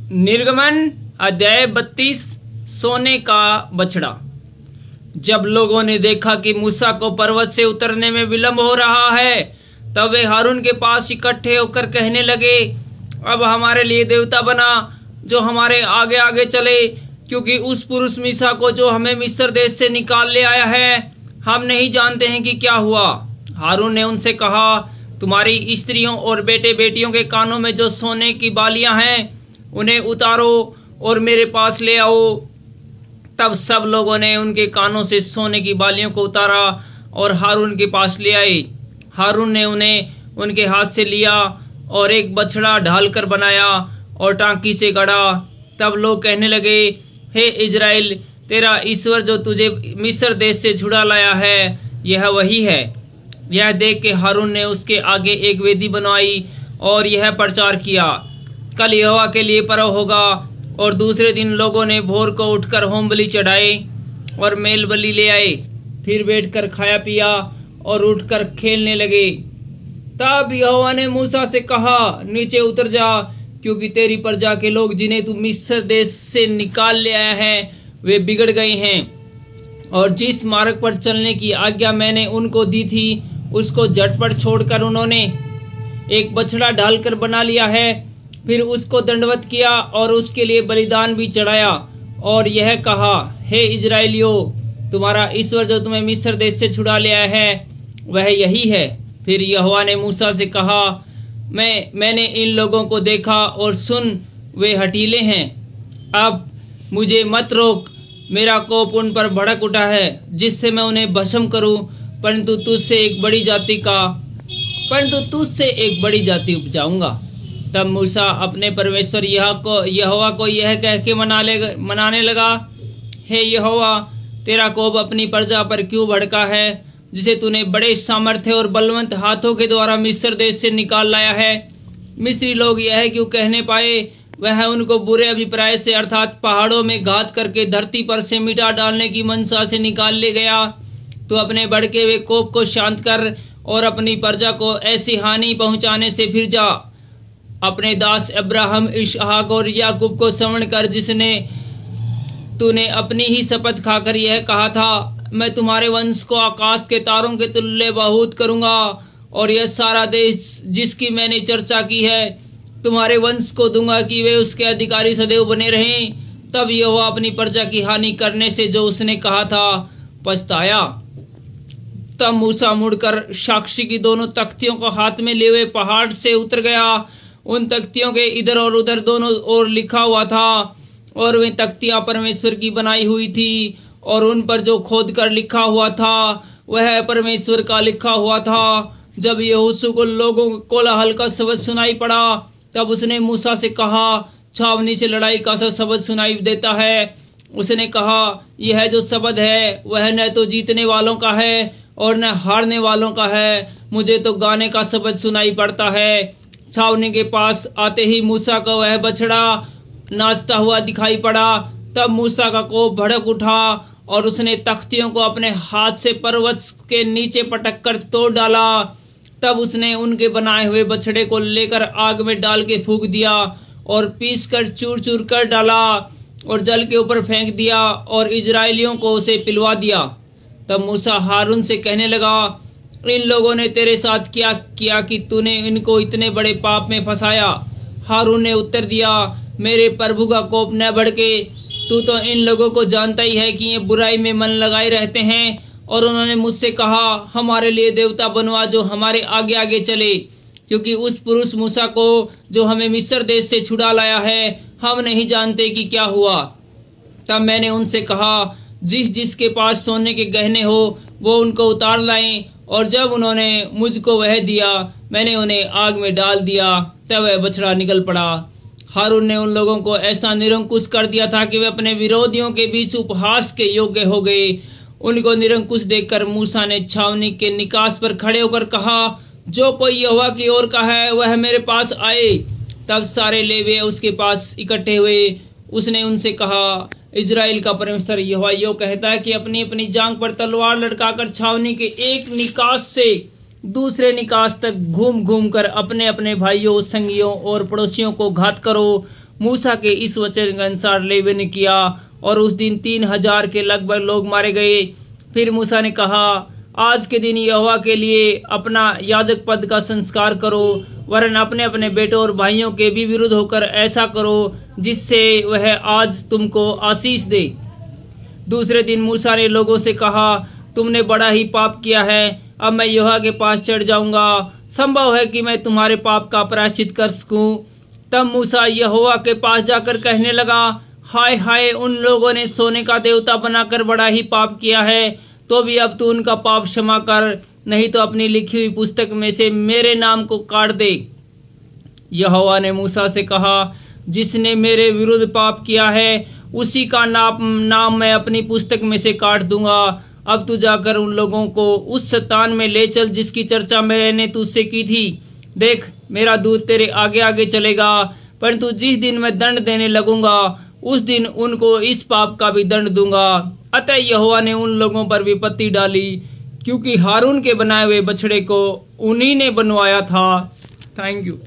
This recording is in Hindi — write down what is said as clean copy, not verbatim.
निर्गमन अध्याय 32। सोने का बछड़ा। जब लोगों ने देखा कि मूसा को पर्वत से उतरने में विलंब हो रहा है, तब वे हारून के पास इकट्ठे होकर कहने लगे, अब हमारे लिए देवता बना जो हमारे आगे आगे चले, क्योंकि उस पुरुष मूसा को जो हमें मिस्र देश से निकाल ले आया है, हम नहीं जानते हैं कि क्या हुआ। हारून ने उनसे कहा, तुम्हारी स्त्रियों और बेटे बेटियों के कानों में जो सोने की बालियां हैं, उन्हें उतारो और मेरे पास ले आओ। तब सब लोगों ने उनके कानों से सोने की बालियों को उतारा और हारून के पास ले आए। हारून ने उन्हें उनके हाथ से लिया और एक बछड़ा ढालकर बनाया और टांकी से गढ़ा। तब लोग कहने लगे, हे इज़राइल, तेरा ईश्वर जो तुझे मिस्र देश से छुड़ा लाया है, यह वही है। यह देख के हारून ने उसके आगे एक वेदी बनवाई और यह प्रचार किया, कल यहोवा के लिए पर्व होगा। और दूसरे दिन लोगों ने भोर को उठकर होम बलि चढ़ाए और मेल बलि ले आए। फिर बैठकर खाया पिया और उठकर खेलने लगे। तब यहोवा ने मूसा से कहा, नीचे उतर जा, क्योंकि तेरी प्रजा के लोग जिन्हें तू मिस्र देश से निकाल ले आया है, वे बिगड़ गए हैं। और जिस मार्ग पर चलने की आज्ञा मैंने उनको दी थी, उसको झटपट छोड़कर उन्होंने एक बछड़ा ढालकर बना लिया है। फिर उसको दंडवत किया और उसके लिए बलिदान भी चढ़ाया और यह कहा, हे इज़राइलियों, तुम्हारा ईश्वर जो तुम्हें मिस्र देश से छुड़ा ले आया है, वह यही है। फिर यहोवा ने मूसा से कहा, मैंने इन लोगों को देखा और सुन, वे हठीले हैं। अब मुझे मत रोक, मेरा कोप उन पर भड़क उठा है, जिससे मैं उन्हें भस्म करूं, परंतु तुझसे एक बड़ी जाति उपजाऊंगा। तब मूसा अपने परमेश्वर यहोवा को यह कह के मनाने लगा, हे यहोवा, तेरा कोप अपनी प्रजा पर क्यों भड़का है, जिसे तूने बड़े सामर्थ्य और बलवंत हाथों के द्वारा मिस्र देश से निकाल लाया है। मिस्री लोग यह क्यों कहने पाए, वह उनको बुरे अभिप्राय से अर्थात पहाड़ों में घात करके धरती पर से मिटा डालने की मनसा से निकाल ले गया। तो अपने भड़के हुए कोप को शांत कर और अपनी प्रजा को ऐसी हानि पहुंचाने से फिर जा। अपने दास अब्राहम, इसहाक और याकूब को स्मरण कर, जिसने तूने अपनी ही शपथ खाकर यह कहा था, मैं तुम्हारे वंश को आकाश के तारों के तुल्य बहुत करूंगा, और यह सारा देश जिसकी मैंने चर्चा की है, तुम्हारे वंश को दूंगा कि वे उसके अधिकारी सदैव बने रहें। तब यहोवा अपनी प्रजा की हानि करने से जो उसने कहा था पछताया। तब मूसा मुड़कर साक्षी की दोनों तख्तियों को हाथ में लिए हुए पहाड़ से उतर गया। उन तख्तियों के इधर और उधर दोनों ओर लिखा हुआ था, और वे तख्तियां परमेश्वर की बनाई हुई थी, और उन पर जो खोद कर लिखा हुआ था वह परमेश्वर का लिखा हुआ था। जब यहोशू को लोगों को कोलाहल का शब्द सुनाई पड़ा, तब उसने मूसा से कहा, छावनी से लड़ाई का सा शब्द सुनाई देता है। उसने कहा, यह जो शब्द है वह न तो जीतने वालों का है और न हारने वालों का है, मुझे तो गाने का शब्द सुनाई पड़ता है। छावनी के पास आते ही मूसा को वह बछड़ा नाचता हुआ दिखाई पड़ा। तब मूसा का कोप भड़क उठा और उसने तख्तियों को अपने हाथ से पर्वत के नीचे पटक कर तोड़ डाला। तब उसने उनके बनाए हुए बछड़े को लेकर आग में डाल के फूंक दिया और पीस कर चूर चूर कर डाला और जल के ऊपर फेंक दिया और इजराइलियों को उसे पिलवा दिया। तब मूसा हारून से कहने लगा, इन लोगों ने तेरे साथ क्या किया कि तूने इनको इतने बड़े पाप में फंसाया। हारून ने उत्तर दिया, मेरे प्रभु का कोप न भड़के, तू तो इन लोगों को जानता ही है कि ये बुराई में मन लगाए रहते हैं। और उन्होंने मुझसे कहा, हमारे लिए देवता बनवा जो हमारे आगे आगे चले, क्योंकि उस पुरुष मूसा को जो हमें मिस्र देश से छुड़ा लाया है, हम नहीं जानते कि क्या हुआ। तब मैंने उनसे कहा, जिसके पास सोने के गहने हो वो उनको उतार लाएं। और जब उन्होंने मुझको वह दिया, मैंने उन्हें आग में डाल दिया। तब वह बछड़ा निकल पड़ा। हारून ने उन लोगों को ऐसा निरंकुश कर दिया था कि वे अपने विरोधियों के बीच उपहास के योग्य हो गए। उनको निरंकुश देखकर मूसा ने छावनी के निकास पर खड़े होकर कहा, जो कोई यहोवा की ओर का है वह मेरे पास आए। तब सारे लेवीय उसके पास इकट्ठे हुए। उसने उनसे कहा, इजराइल का परमेश्वर यहोवा यो कहता है कि अपनी अपनी जांघ पर तलवार लटकाकर छावनी के एक निकास से दूसरे निकास तक घूम घूम कर अपने अपने भाइयों, संगियों और पड़ोसियों को घात करो मूसा के इस वचन के अनुसार लेवी ने किया और उस दिन 3000 के लगभग लोग मारे गए। फिर मूसा ने कहा, आज के दिन यहोवा के लिए अपना याजक पद का संस्कार करो, वरन अपने अपने बेटों और भाइयों के भी विरुद्ध होकर ऐसा करो जिससे वह आज तुमको आशीष दे। दूसरे दिन मूसा ने लोगों से कहा, तुमने बड़ा ही पाप किया है, अब मैं यहोवा के पास चढ़ जाऊंगा, संभव है कि मैं तुम्हारे पाप का प्रायश्चित कर सकूं। तब मूसा यहोवा के पास जाकर कहने लगा, हाय हाय, उन लोगों ने सोने का देवता बनाकर बड़ा ही पाप किया है, तो भी अब तू उनका पाप क्षमा कर, नहीं तो अपनी लिखी हुई पुस्तक में से मेरे नाम को काट दे। यहोवा ने मूसा से कहा, जिसने मेरे विरुद्ध पाप किया है उसी का नाम मैं अपनी पुस्तक में से काट दूंगा। अब तू जाकर उन लोगों को उस स्थान में ले चल जिसकी चर्चा मैंने तुझसे की थी। देख, मेरा दूत तेरे आगे आगे चलेगा, परंतु जिस दिन मैं दंड देने लगूंगा उस दिन उनको इस पाप का भी दंड दूंगा। अतः यहोवा ने उन लोगों पर विपत्ति डाली, क्योंकि हारून के बनाए हुए बछड़े को उन्हीं ने बनवाया था। Thank you.